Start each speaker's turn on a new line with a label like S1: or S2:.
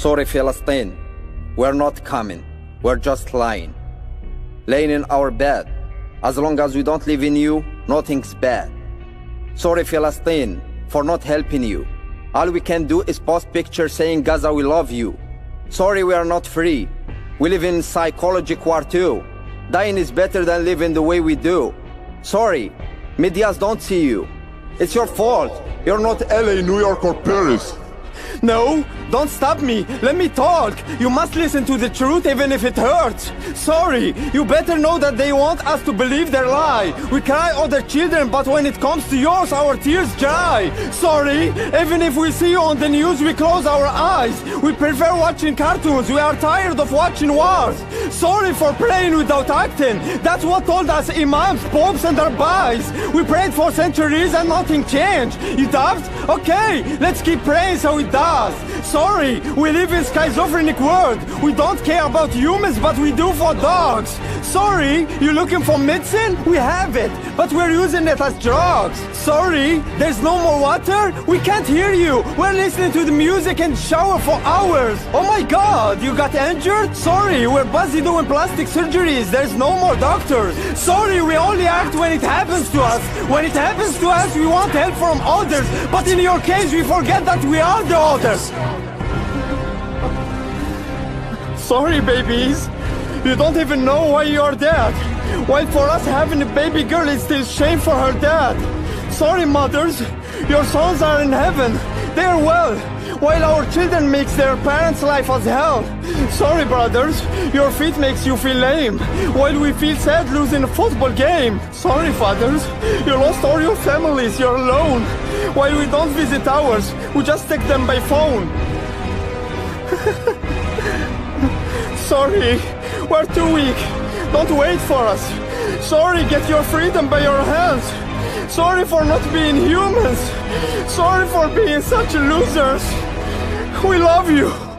S1: Sorry, Palestine. We're not coming. We're just lying. Laying in our bed. As long as we don't live in you, nothing's bad. Sorry, Palestine, for not helping you. All we can do is post pictures saying, Gaza, we love you. Sorry, we are not free. We live in psychology war too. Dying is better than living the way we do. Sorry, medias don't see you. It's your fault. You're not LA, New York, or Paris.
S2: No, don't stop me. Let me talk. You must listen to the truth even if it hurts. Sorry, you better know that they want us to believe their lie. We cry other children, but when it comes to yours, our tears dry. Sorry, even if we see you on the news, we close our eyes. We prefer watching cartoons. We are tired of watching wars. Sorry for praying without acting. That's what told us imams, popes, and rabbis. We prayed for centuries and nothing changed. You doubt? Okay, let's keep praying so it does. Sorry, we live in schizophrenic world. We don't care about humans, but we do for dogs. Sorry, you looking for medicine? We have it, but we're using it as drugs. Sorry, there's no more water? We can't hear you. We're listening to the music and shower for hours. Oh my God, you got injured? Sorry, we're busy doing plastic surgeries. There's no more doctors. Sorry, we only act when it happens to us. When it happens to us, we want help from others. But in your case, we forget that we are the others. Sorry, babies. You don't even know why you're dead. While for us having a baby girl is still shame for her dad. Sorry, mothers. Your sons are in heaven. They're well. While our children makes their parents' life as hell. Sorry, brothers. Your feet makes you feel lame. While we feel sad losing a football game. Sorry, fathers. You lost all your families. You're alone. While we don't visit ours, we just take them by phone. Sorry, we're too weak. Don't wait for us. Sorry, get your freedom by your hands. Sorry for not being humans. Sorry for being such losers. We love you.